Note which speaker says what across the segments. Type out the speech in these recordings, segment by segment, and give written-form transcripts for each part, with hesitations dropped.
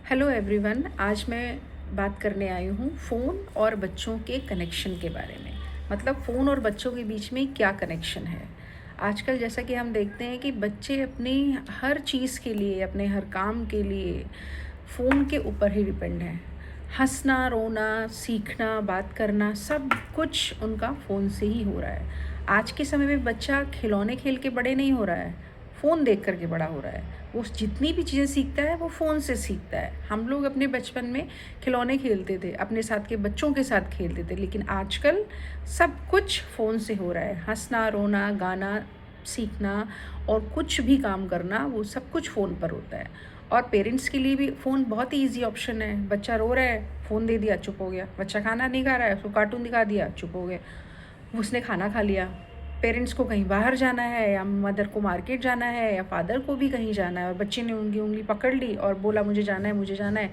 Speaker 1: Hello everyone. आज मैं बात करने आई हूँ फ़ोन और बच्चों के कनेक्शन के बारे में। मतलब फ़ोन और बच्चों के बीच में क्या कनेक्शन है। आजकल जैसा कि हम देखते हैं कि बच्चे अपनी हर चीज़ के लिए, अपने हर काम के लिए फ़ोन के ऊपर ही डिपेंड हैं। हंसना, रोना, सीखना, बात करना, सब कुछ उनका फ़ोन से ही हो रहा है। आज के समय में बच्चा खिलौने खेल के बड़े नहीं हो रहा है, फ़ोन देख कर के बड़ा हो रहा है। वो जितनी भी चीज़ें सीखता है वो फ़ोन से सीखता है। हम लोग अपने बचपन में खिलौने खेलते थे, अपने साथ के बच्चों के साथ खेलते थे, लेकिन आजकल सब कुछ फ़ोन से हो रहा है। हंसना, रोना, गाना, सीखना और कुछ भी काम करना, वो सब कुछ फ़ोन पर होता है। और पेरेंट्स के लिए भी फ़ोन बहुत ही ईज़ी ऑप्शन है। बच्चा रो रहा है, फ़ोन दे दिया, चुप हो गया। बच्चा खाना नहीं खा रहा है, उसको कार्टून दिखा दिया, चुप हो गया। उसने खाना खा लिया। पेरेंट्स को कहीं बाहर जाना है, या मदर को मार्केट जाना है, या फादर को भी कहीं जाना है, और बच्चे ने उनकी उँगली पकड़ ली और बोला मुझे जाना है, मुझे जाना है।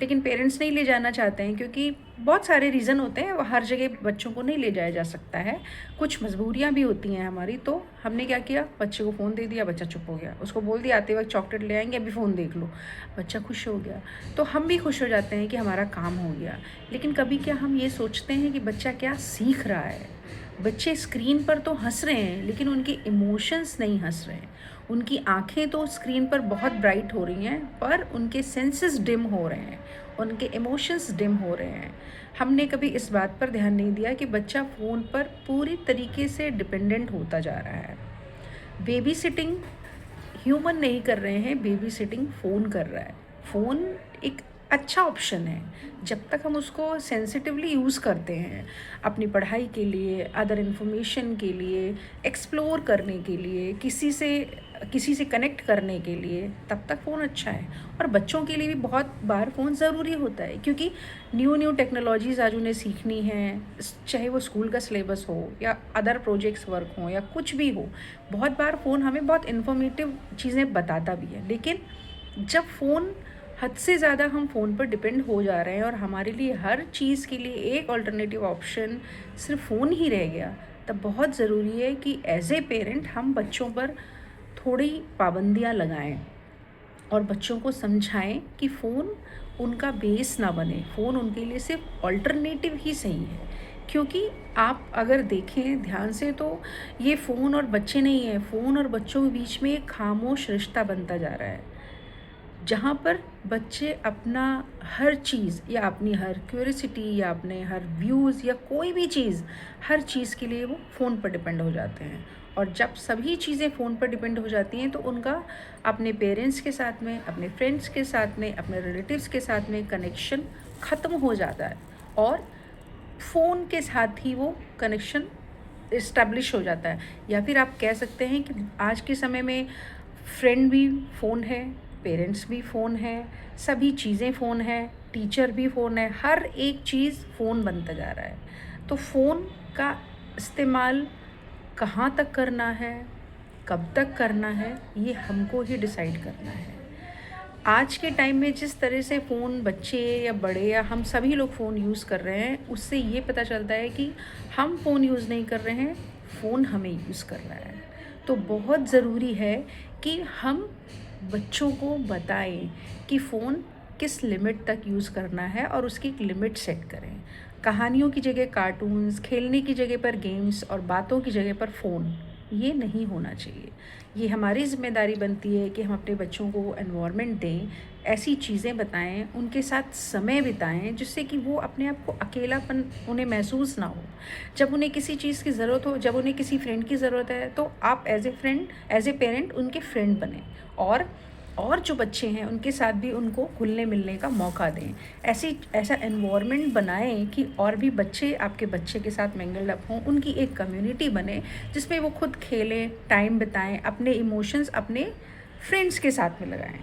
Speaker 1: लेकिन पेरेंट्स नहीं ले जाना चाहते हैं, क्योंकि बहुत सारे रीज़न होते हैं। हर जगह बच्चों को नहीं ले जाया जा सकता है, कुछ मजबूरियाँ भी होती हैं हमारी। तो हमने क्या किया, बच्चे को फ़ोन दे दिया, बच्चा चुप हो गया। उसको बोल दिया आते वक्त चॉकलेट ले आएंगे, अभी फ़ोन देख लो। बच्चा खुश हो गया। तो हम भी खुश हो जाते हैं कि हमारा काम हो गया। लेकिन कभी क्या हम ये सोचते हैं कि बच्चा क्या सीख रहा है। बच्चे स्क्रीन पर तो हंस रहे हैं, लेकिन उनके इमोशंस नहीं हंस रहे हैं। उनकी आंखें तो स्क्रीन पर बहुत ब्राइट हो रही हैं, पर उनके सेंसेस डिम हो रहे हैं, उनके इमोशंस डिम हो रहे हैं। हमने कभी इस बात पर ध्यान नहीं दिया कि बच्चा फ़ोन पर पूरी तरीके से डिपेंडेंट होता जा रहा है। बेबी सिटिंग ह्यूमन नहीं कर रहे हैं, बेबी सिटिंग फ़ोन कर रहा है। फ़ोन एक अच्छा ऑप्शन है, जब तक हम उसको सेंसिटिवली यूज़ करते हैं, अपनी पढ़ाई के लिए, अदर इन्फॉर्मेशन के लिए, एक्सप्लोर करने के लिए, किसी से कनेक्ट करने के लिए, तब तक फ़ोन अच्छा है। और बच्चों के लिए भी बहुत बार फ़ोन ज़रूरी होता है, क्योंकि न्यू न्यू टेक्नोलॉजीज़ आज उन्हें सीखनी है। चाहे वो स्कूल का सिलेबस हो, या अदर प्रोजेक्ट्स वर्क हो, या कुछ भी हो, बहुत बार फ़ोन हमें बहुत इन्फॉर्मेटिव चीज़ें बताता भी है। लेकिन जब फ़ोन हद से ज़्यादा हम फ़ोन पर डिपेंड हो जा रहे हैं, और हमारे लिए हर चीज़ के लिए एक अल्टरनेटिव ऑप्शन सिर्फ फ़ोन ही रह गया, तब बहुत ज़रूरी है कि एज़ ए पेरेंट हम बच्चों पर थोड़ी पाबंदियाँ लगाएं, और बच्चों को समझाएं कि फ़ोन उनका बेस ना बने, फ़ोन उनके लिए सिर्फ अल्टरनेटिव ही सही है। क्योंकि आप अगर देखें ध्यान से, तो ये फ़ोन और बच्चे नहीं है, फ़ोन और बच्चों के बीच में एक खामोश रिश्ता बनता जा रहा है, जहाँ पर बच्चे अपना हर चीज़, या अपनी हर क्यूरियोसिटी, या अपने हर व्यूज़, या कोई भी चीज़, हर चीज़ के लिए वो फ़ोन पर डिपेंड हो जाते हैं। और जब सभी चीज़ें फ़ोन पर डिपेंड हो जाती हैं, तो उनका अपने पेरेंट्स के साथ में, अपने फ्रेंड्स के साथ में, अपने रिलेटिव्स के साथ में कनेक्शन ख़त्म हो जाता है। और फ़ोन के साथ ही वो कनेक्शन इस्टेब्लिश हो जाता है। या फिर आप कह सकते हैं कि आज के समय में फ्रेंड भी फ़ोन है, पेरेंट्स भी फ़ोन है, सभी चीज़ें फ़ोन है, टीचर भी फ़ोन है, हर एक चीज़ फ़ोन बनता जा रहा है। तो फ़ोन का इस्तेमाल कहाँ तक करना है, कब तक करना है, ये हमको ही डिसाइड करना है। आज के टाइम में जिस तरह से फ़ोन बच्चे या बड़े या हम सभी लोग फ़ोन यूज़ कर रहे हैं, उससे ये पता चलता है कि हम फ़ोन यूज़ नहीं कर रहे हैं, फ़ोन हमें यूज़ कर रहा है। तो बहुत ज़रूरी है कि हम बच्चों को बताएं कि फ़ोन किस लिमिट तक यूज़ करना है, और उसकी एक लिमिट सेट करें। कहानियों की जगह कार्टून्स, खेलने की जगह पर गेम्स, और बातों की जगह पर फ़ोन, ये नहीं होना चाहिए। ये हमारी ज़िम्मेदारी बनती है कि हम अपने बच्चों को एनवायरनमेंट दें, ऐसी चीज़ें बताएं, उनके साथ समय बिताएं, जिससे कि वो अपने आप को अकेलापन उन्हें महसूस ना हो। जब उन्हें किसी चीज़ की ज़रूरत हो, जब उन्हें किसी फ्रेंड की ज़रूरत है, तो आप as a friend, as a parent उनके फ्रेंड बने। और जो बच्चे हैं उनके साथ भी उनको घुलने मिलने का मौका दें। ऐसा एनवायरनमेंट बनाएं कि और भी बच्चे आपके बच्चे के साथ मिंगल्ड अप हों, उनकी एक कम्युनिटी बने, जिसमें वो खुद खेलें, टाइम बिताएं, अपने इमोशंस अपने फ्रेंड्स के साथ में लगाएं।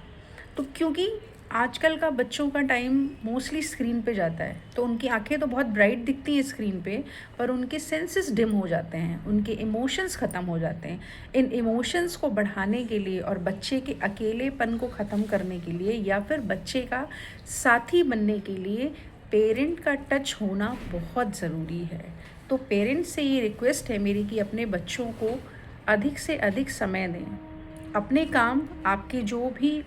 Speaker 1: तो क्योंकि आजकल का बच्चों का टाइम मोस्टली स्क्रीन पे जाता है, तो उनकी आंखें तो बहुत ब्राइट दिखती हैं स्क्रीन पे, पर उनके सेंसेस डिम हो जाते हैं, उनके इमोशंस ख़त्म हो जाते हैं। इन इमोशंस को बढ़ाने के लिए, और बच्चे के अकेलेपन को ख़त्म करने के लिए, या फिर बच्चे का साथी बनने के लिए पेरेंट का टच होना बहुत ज़रूरी है। तो पेरेंट्स से ये रिक्वेस्ट है मेरी कि अपने बच्चों को अधिक से अधिक समय दें। अपने काम, आपके जो भी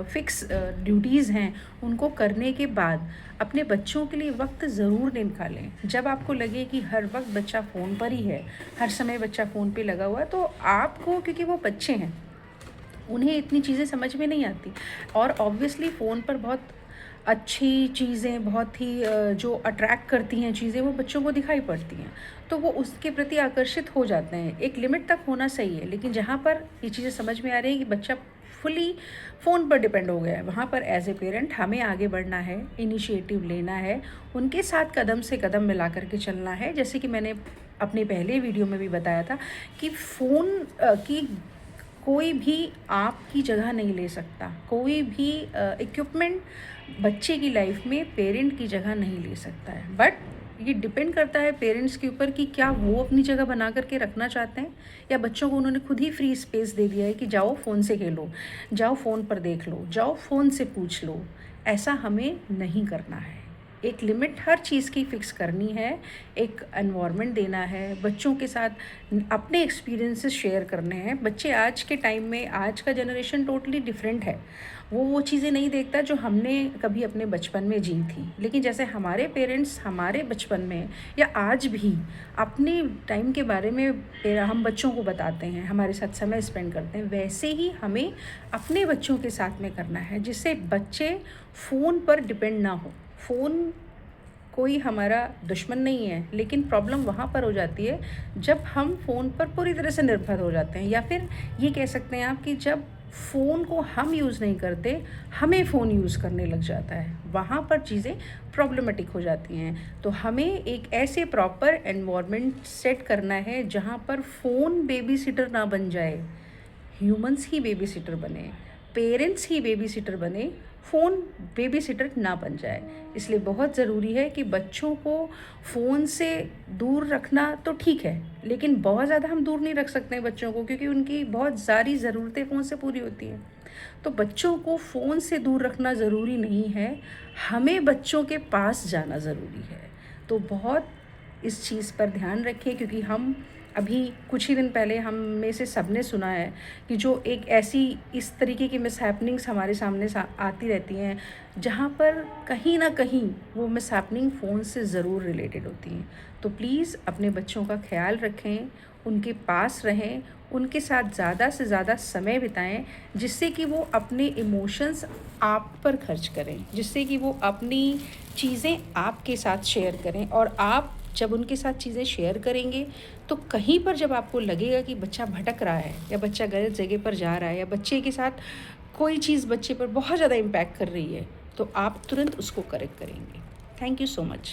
Speaker 1: फिक्स ड्यूटीज़ हैं उनको करने के बाद अपने बच्चों के लिए वक्त ज़रूर निकालें। जब आपको लगे कि हर वक्त बच्चा फ़ोन पर ही है, हर समय बच्चा फ़ोन पे लगा हुआ है, तो आपको, क्योंकि वो बच्चे हैं, उन्हें इतनी चीज़ें समझ में नहीं आती, और ऑब्वियसली फ़ोन पर बहुत अच्छी चीज़ें, बहुत ही जो अट्रैक्ट करती हैं चीज़ें, वो बच्चों को दिखाई पड़ती हैं, तो वो उसके प्रति आकर्षित हो जाते हैं। एक लिमिट तक होना सही है, लेकिन जहाँ पर ये चीज़ें समझ में आ रही है कि बच्चा फुली फ़ोन पर डिपेंड हो गया है, वहाँ पर एज ए पेरेंट हमें आगे बढ़ना है, इनिशिएटिव लेना है, उनके साथ कदम से कदम मिला करके चलना है। जैसे कि मैंने अपने पहले वीडियो में भी बताया था कि फ़ोन की कोई भी आपकी जगह नहीं ले सकता, कोई भी इक्विपमेंट बच्चे की लाइफ में पेरेंट की जगह नहीं ले सकता है। बट ये डिपेंड करता है पेरेंट्स के ऊपर कि क्या वो अपनी जगह बना करके रखना चाहते हैं, या बच्चों को उन्होंने खुद ही फ्री स्पेस दे दिया है कि जाओ फ़ोन से खेलो, जाओ फ़ोन पर देख लो, जाओ फ़ोन से पूछ लो। ऐसा हमें नहीं करना है। एक लिमिट हर चीज़ की फ़िक्स करनी है, एक एनवायरनमेंट देना है, बच्चों के साथ अपने एक्सपीरियंसेस शेयर करने हैं। बच्चे आज के टाइम में, आज का जनरेशन टोटली डिफरेंट है, वो चीज़ें नहीं देखता जो हमने कभी अपने बचपन में जी थी। लेकिन जैसे हमारे पेरेंट्स हमारे बचपन में या आज भी अपने टाइम के बारे में हम बच्चों को बताते हैं, हमारे साथ समय स्पेंड करते हैं, वैसे ही हमें अपने बच्चों के साथ में करना है, जिससे बच्चे फ़ोन पर डिपेंड ना हो। फ़ोन कोई हमारा दुश्मन नहीं है, लेकिन प्रॉब्लम वहाँ पर हो जाती है जब हम फ़ोन पर पूरी तरह से निर्भर हो जाते हैं, या फिर ये कह सकते हैं आप कि जब फ़ोन को हम यूज़ नहीं करते, हमें फ़ोन यूज़ करने लग जाता है, वहाँ पर चीज़ें प्रॉब्लमेटिक हो जाती हैं। तो हमें एक ऐसे प्रॉपर एनवायरनमेंट सेट करना है जहाँ पर फ़ोन बेबी सिटर ना बन जाए, ह्यूमंस ही बेबी सिटर बने, पेरेंट्स ही बेबी सिटर बने, फ़ोन बेबी सिटर ना बन जाए। इसलिए बहुत ज़रूरी है कि बच्चों को फ़ोन से दूर रखना तो ठीक है, लेकिन बहुत ज़्यादा हम दूर नहीं रख सकते हैं बच्चों को, क्योंकि उनकी बहुत सारी ज़रूरतें फ़ोन से पूरी होती हैं। तो बच्चों को फ़ोन से दूर रखना ज़रूरी नहीं है, हमें बच्चों के पास जाना ज़रूरी है। तो बहुत इस चीज़ पर ध्यान रखें, क्योंकि हम अभी कुछ ही दिन पहले हम में से सबने सुना है कि जो एक ऐसी इस तरीके की मिसहैपनिंग्स हमारे सामने आती रहती हैं, जहाँ पर कहीं ना कहीं वो मिसहैपनिंग फ़ोन से ज़रूर रिलेटेड होती हैं। तो प्लीज़ अपने बच्चों का ख्याल रखें, उनके पास रहें, उनके साथ ज़्यादा से ज़्यादा समय बिताएं, जिससे कि वो अपने इमोशंस आप पर खर्च करें, जिससे कि वो अपनी चीज़ें आपके साथ शेयर करें। और आप जब उनके साथ चीज़ें शेयर करेंगे, तो कहीं पर जब आपको लगेगा कि बच्चा भटक रहा है, या बच्चा गलत जगह पर जा रहा है, या बच्चे के साथ कोई चीज़ बच्चे पर बहुत ज़्यादा इम्पैक्ट कर रही है, तो आप तुरंत उसको करेक्ट करेंगे। Thank you so much.